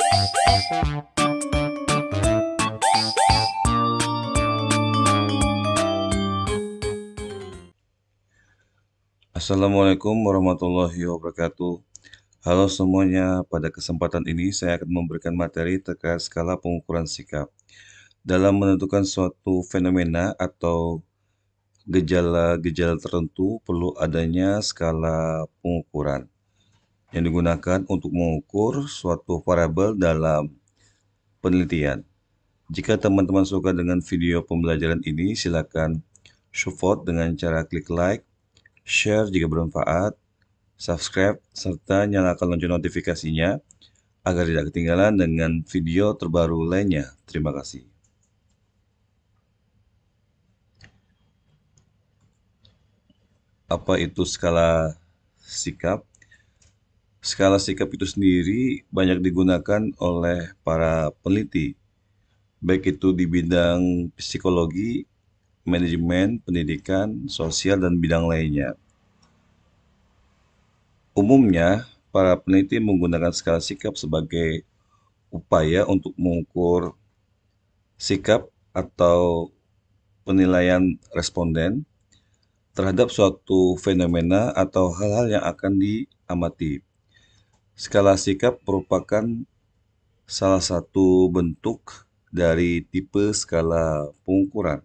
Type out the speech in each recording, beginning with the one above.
Assalamualaikum warahmatullahi wabarakatuh. Halo semuanya, pada kesempatan ini saya akan memberikan materi terkait skala pengukuran sikap. Dalam menentukan suatu fenomena atau gejala-gejala tertentu perlu adanya skala pengukuran yang digunakan untuk mengukur suatu variabel dalam penelitian. Jika teman-teman suka dengan video pembelajaran ini, silakan support dengan cara klik like, share jika bermanfaat, subscribe, serta nyalakan lonceng notifikasinya agar tidak ketinggalan dengan video terbaru lainnya. Terima kasih. Apa itu skala sikap? Skala sikap itu sendiri banyak digunakan oleh para peneliti, baik itu di bidang psikologi, manajemen, pendidikan, sosial, dan bidang lainnya. Umumnya, para peneliti menggunakan skala sikap sebagai upaya untuk mengukur sikap atau penilaian responden terhadap suatu fenomena atau hal-hal yang akan diamati. Skala sikap merupakan salah satu bentuk dari tipe skala pengukuran.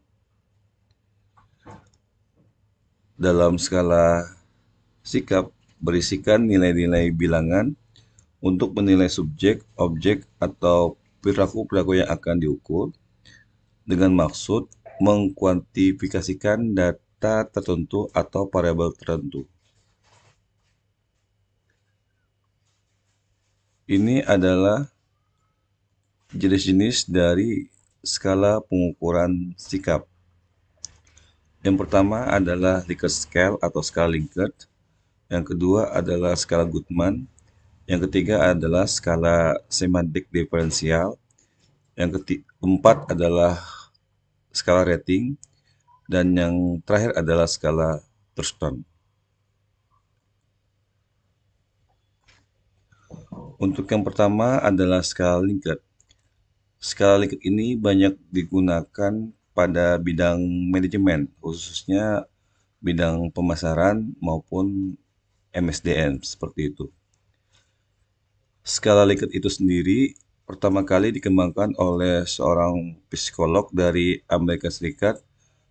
Dalam skala sikap berisikan nilai-nilai bilangan untuk menilai subjek, objek, atau perilaku-perilaku yang akan diukur dengan maksud mengkuantifikasikan data tertentu atau variabel tertentu. Ini adalah jenis-jenis dari skala pengukuran sikap. Yang pertama adalah Likert scale atau skala Likert. Yang kedua adalah skala Goodman. Yang ketiga adalah skala semantik diferensial. Yang keempat adalah skala rating. Dan yang terakhir adalah skala Thurston. Untuk yang pertama adalah skala Likert. Skala Likert ini banyak digunakan pada bidang manajemen, khususnya bidang pemasaran maupun MSDM, seperti itu. Skala Likert itu sendiri pertama kali dikembangkan oleh seorang psikolog dari Amerika Serikat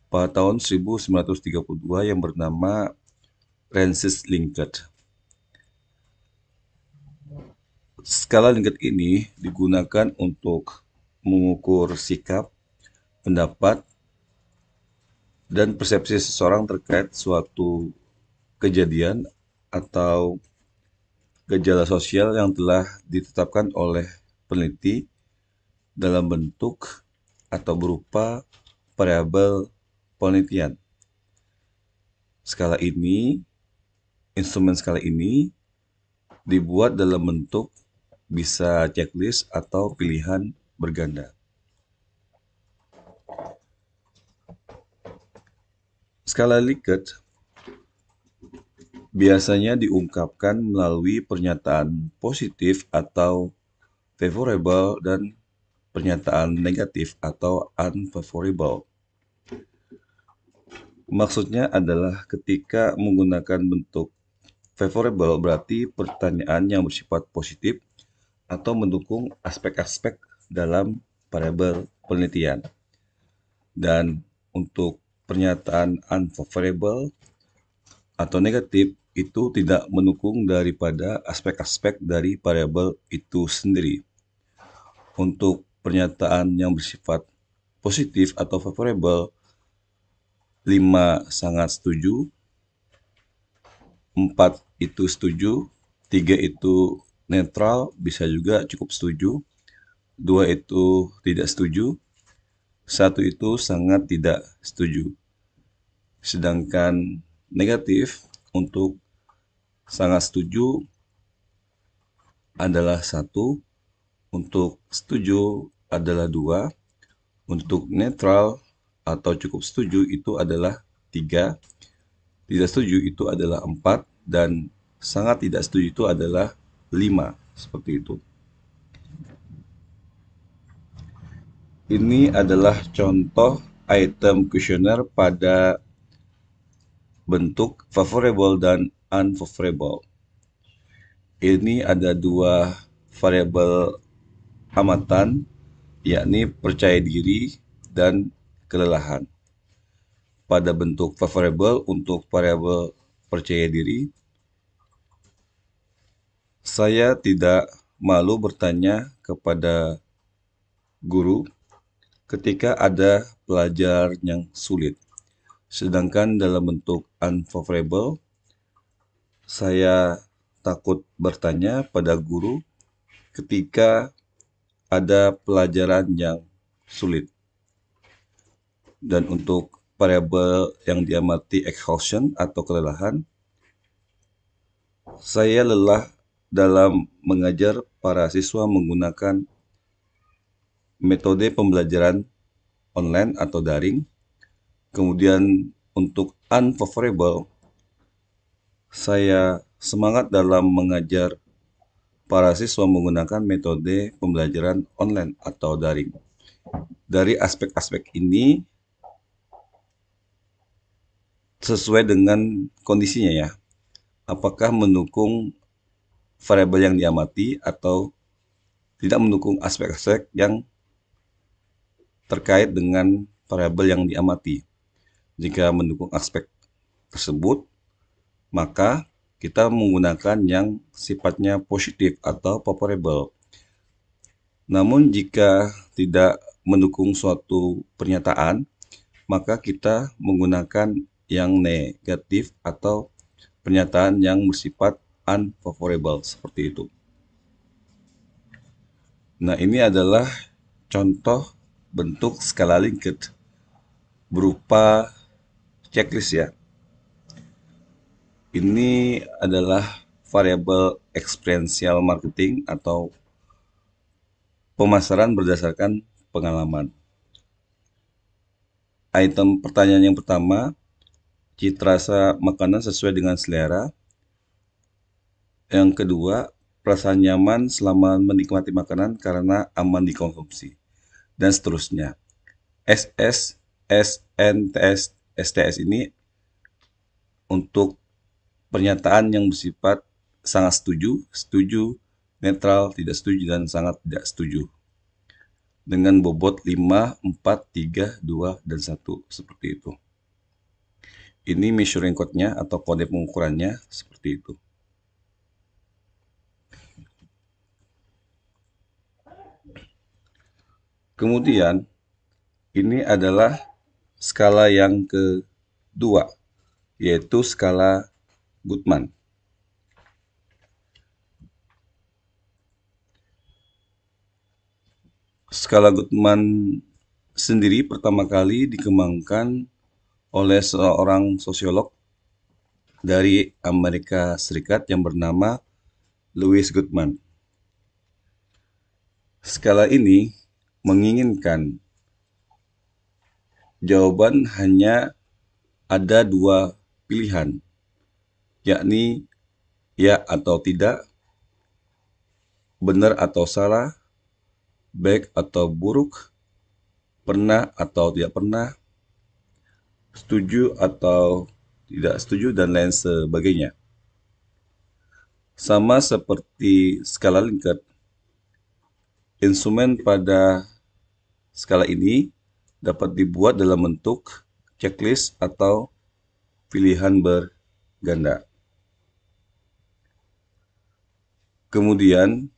pada tahun 1932 yang bernama Francis Likert. Skala Likert ini digunakan untuk mengukur sikap, pendapat, dan persepsi seseorang terkait suatu kejadian atau gejala sosial yang telah ditetapkan oleh peneliti dalam bentuk atau berupa variabel penelitian. Instrumen skala ini dibuat dalam bentuk bisa checklist atau pilihan berganda. Skala Likert biasanya diungkapkan melalui pernyataan positif atau favorable dan pernyataan negatif atau unfavorable. Maksudnya adalah ketika menggunakan bentuk favorable berarti pertanyaan yang bersifat positif atau mendukung aspek-aspek dalam variabel penelitian. Dan untuk pernyataan unfavorable atau negatif itu tidak mendukung daripada aspek-aspek dari variabel itu sendiri. Untuk pernyataan yang bersifat positif atau favorable, 5 sangat setuju, 4 itu setuju, 3 itu netral, bisa juga cukup setuju, 2 itu tidak setuju, 1 itu sangat tidak setuju. Sedangkan negatif untuk sangat setuju adalah 1, untuk setuju adalah 2, untuk netral atau cukup setuju itu adalah 3, tidak setuju itu adalah 4, dan sangat tidak setuju itu adalah 5, seperti itu. Ini adalah contoh item kuesioner pada bentuk favorable dan unfavorable. Ini ada dua variabel amatan, yakni percaya diri dan kelelahan. Pada bentuk favorable untuk variabel percaya diri, saya tidak malu bertanya kepada guru ketika ada pelajar yang sulit. Sedangkan dalam bentuk unfavorable, saya takut bertanya pada guru ketika ada pelajaran yang sulit. Dan untuk variabel yang diamati exhaustion atau kelelahan, saya lelah dalam mengajar para siswa menggunakan metode pembelajaran online atau daring. Kemudian untuk unfavorable, saya semangat dalam mengajar para siswa menggunakan metode pembelajaran online atau daring. Dari aspek-aspek ini, sesuai dengan kondisinya ya, apakah mendukung variabel yang diamati atau tidak mendukung aspek-aspek yang terkait dengan variabel yang diamati. Jika mendukung aspek tersebut, maka kita menggunakan yang sifatnya positif atau favorable. Namun jika tidak mendukung suatu pernyataan, maka kita menggunakan yang negatif atau pernyataan yang bersifat unfavorable seperti itu. Nah, ini adalah contoh bentuk skala Likert berupa checklist ya. Ini adalah variabel experiential marketing atau pemasaran berdasarkan pengalaman. Item pertanyaan yang pertama, cita rasa makanan sesuai dengan selera. Yang kedua, perasaan nyaman selama menikmati makanan karena aman dikonsumsi. Dan seterusnya. SS, SNTS, STS ini untuk pernyataan yang bersifat sangat setuju, setuju, netral, tidak setuju, dan sangat tidak setuju. Dengan bobot 5, 4, 3, 2, dan 1. Seperti itu. Ini measuring code-nya atau kode pengukurannya seperti itu. Kemudian, ini adalah skala yang kedua, yaitu skala Goodman. Skala Goodman sendiri pertama kali dikembangkan oleh seorang sosiolog dari Amerika Serikat yang bernama Louis Goodman. Skala ini menginginkan jawaban hanya ada dua pilihan, yakni ya atau tidak, benar atau salah, baik atau buruk, pernah atau tidak pernah, setuju atau tidak setuju, dan lain sebagainya. Sama seperti skala Likert, instrumen pada skala ini dapat dibuat dalam bentuk checklist atau pilihan berganda. Kemudian,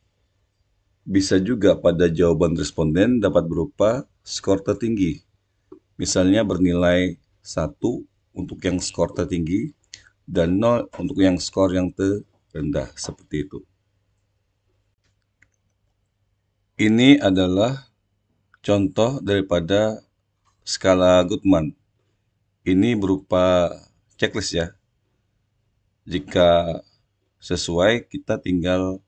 bisa juga pada jawaban responden dapat berupa skor tertinggi. Misalnya bernilai 1 untuk yang skor tertinggi dan 0 untuk yang skor yang terendah, seperti itu. Ini adalah contoh daripada skala Goodman. Ini berupa checklist ya. Jika sesuai, kita tinggal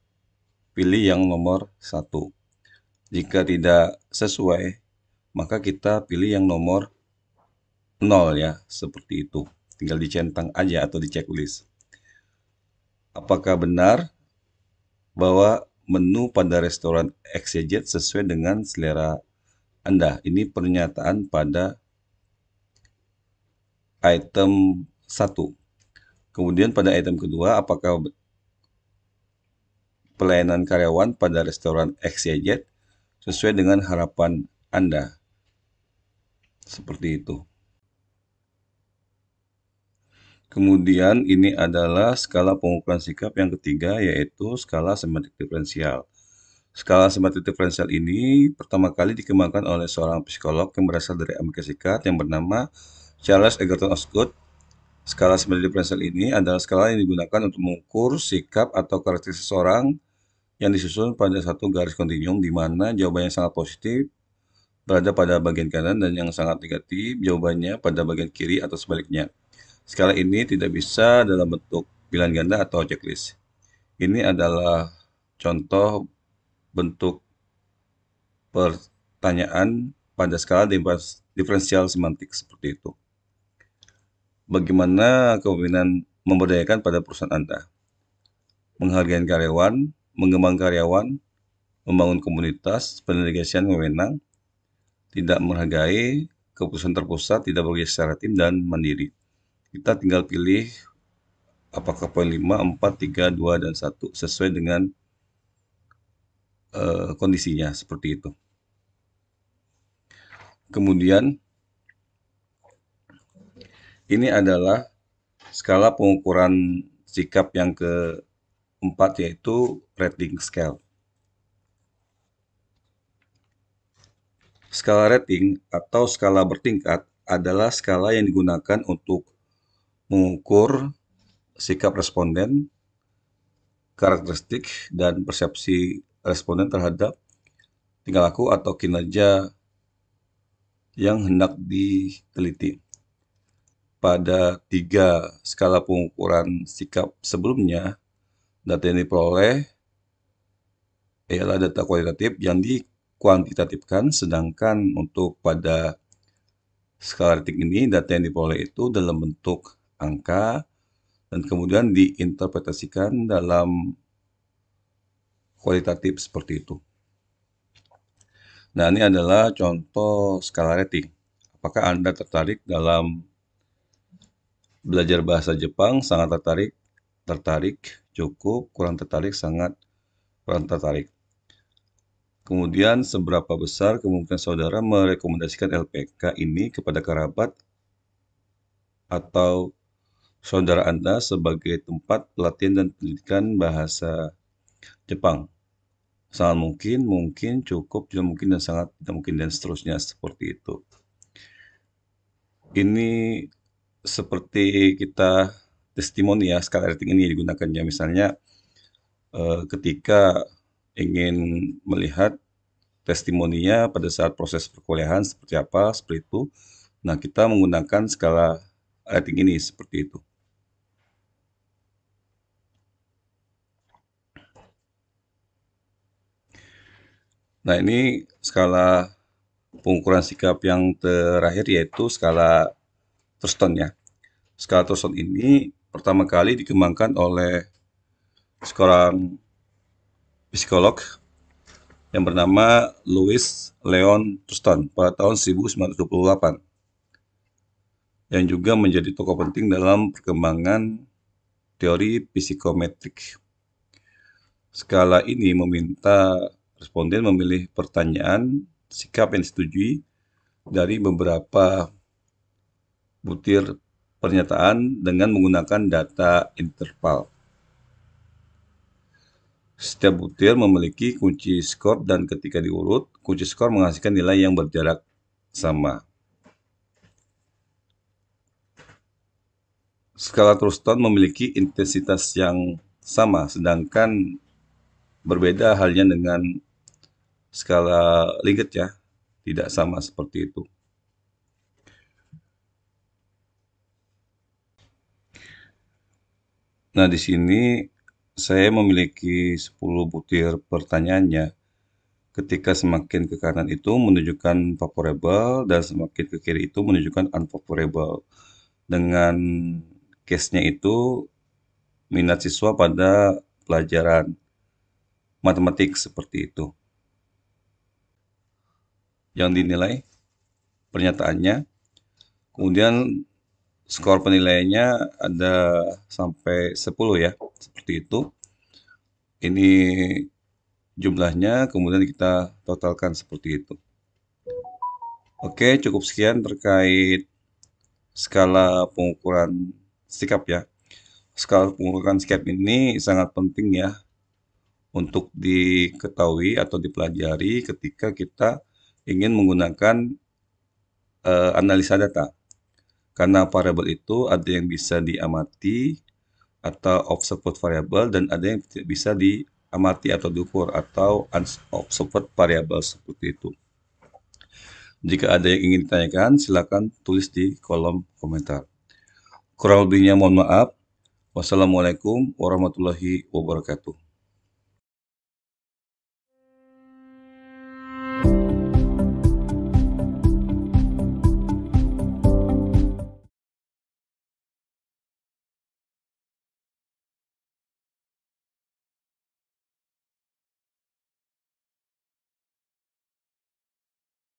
pilih yang nomor 1. Jika tidak sesuai, maka kita pilih yang nomor 0 ya, seperti itu. Tinggal dicentang aja atau di checklist. Apakah benar bahwa menu pada restoran XYZ sesuai dengan selera Anda. Ini pernyataan pada item 1. Kemudian pada item kedua, apakah pelayanan karyawan pada restoran XYZ sesuai dengan harapan Anda. Seperti itu. Kemudian ini adalah skala pengukuran sikap yang ketiga, yaitu skala semantik diferensial. Skala semantik diferensial ini pertama kali dikembangkan oleh seorang psikolog yang berasal dari Amerika Serikat yang bernama Charles Egerton Osgood. Skala semantik diferensial ini adalah skala yang digunakan untuk mengukur sikap atau karakteristik seseorang yang disusun pada satu garis kontinum, di mana jawabannya sangat positif berada pada bagian kanan dan yang sangat negatif jawabannya pada bagian kiri atau sebaliknya. Skala ini tidak bisa dalam bentuk pilihan ganda atau checklist. Ini adalah contoh bentuk pertanyaan pada skala diferensial semantik seperti itu. Bagaimana kepemimpinan memberdayakan pada perusahaan Anda? Menghargai karyawan, mengembangkan karyawan, membangun komunitas, pendelegasian wewenang, tidak menghargai, keputusan terpusat, tidak bekerja secara tim, dan mandiri. Kita tinggal pilih apakah poin 5, 4, 3, 2, dan 1 sesuai dengan kondisinya seperti itu. Kemudian ini adalah skala pengukuran sikap yang keempat, yaitu rating scale. Skala rating atau skala bertingkat adalah skala yang digunakan untuk mengukur sikap responden, karakteristik, dan persepsi responden terhadap tingkah laku atau kinerja yang hendak diteliti. Pada 3 skala pengukuran sikap sebelumnya, data yang diperoleh ialah data kualitatif yang dikuantitatifkan, sedangkan untuk pada skala rating ini, data yang diperoleh itu dalam bentuk angka dan kemudian diinterpretasikan dalam kualitatif seperti itu. Nah, ini adalah contoh skala rating. Apakah Anda tertarik dalam belajar bahasa Jepang? Sangat tertarik, tertarik, cukup, kurang tertarik, sangat kurang tertarik. Kemudian, seberapa besar kemungkinan saudara merekomendasikan LPK ini kepada kerabat atau saudara Anda sebagai tempat pelatihan dan pendidikan bahasa Jepang? Sangat mungkin, mungkin, cukup, tidak mungkin, dan sangat tidak mungkin, dan seterusnya seperti itu. Ini seperti kita testimoni ya, skala rating ini digunakan ya, misalnya ketika ingin melihat testimoninya pada saat proses perkuliahan seperti apa, seperti itu. Nah, kita menggunakan skala rating ini seperti itu. Nah, ini skala pengukuran sikap yang terakhir, yaitu skala Thurston ya. Skala Thurston ini pertama kali dikembangkan oleh seorang psikolog yang bernama Louis Leon Thurston pada tahun 1928, yang juga menjadi tokoh penting dalam perkembangan teori psikometrik. Skala ini meminta responden memilih pertanyaan sikap yang disetujui dari beberapa butir pernyataan dengan menggunakan data interval. Setiap butir memiliki kunci skor dan ketika diurut, kunci skor menghasilkan nilai yang berjarak sama. Skala Thurston memiliki intensitas yang sama, sedangkan berbeda halnya dengan skala Likert ya, tidak sama seperti itu. Nah, di sini saya memiliki 10 butir pertanyaannya. Ketika semakin ke kanan itu menunjukkan favorable dan semakin ke kiri itu menunjukkan unfavorable. Dengan case-nya itu minat siswa pada pelajaran matematik seperti itu. yang dinilai pernyataannya. Kemudian skor penilaiannya ada sampai 10 ya, seperti itu. Ini jumlahnya, kemudian kita totalkan seperti itu. Oke, cukup sekian terkait skala pengukuran sikap ya. Skala pengukuran sikap ini sangat penting ya untuk diketahui atau dipelajari ketika kita ingin menggunakan analisa data. Karena variabel itu ada yang bisa diamati atau observed variable dan ada yang tidak bisa diamati atau diukur atau unobserved variable seperti itu. Jika ada yang ingin ditanyakan, silakan tulis di kolom komentar. Kurang lebihnya mohon maaf. Wassalamualaikum warahmatullahi wabarakatuh.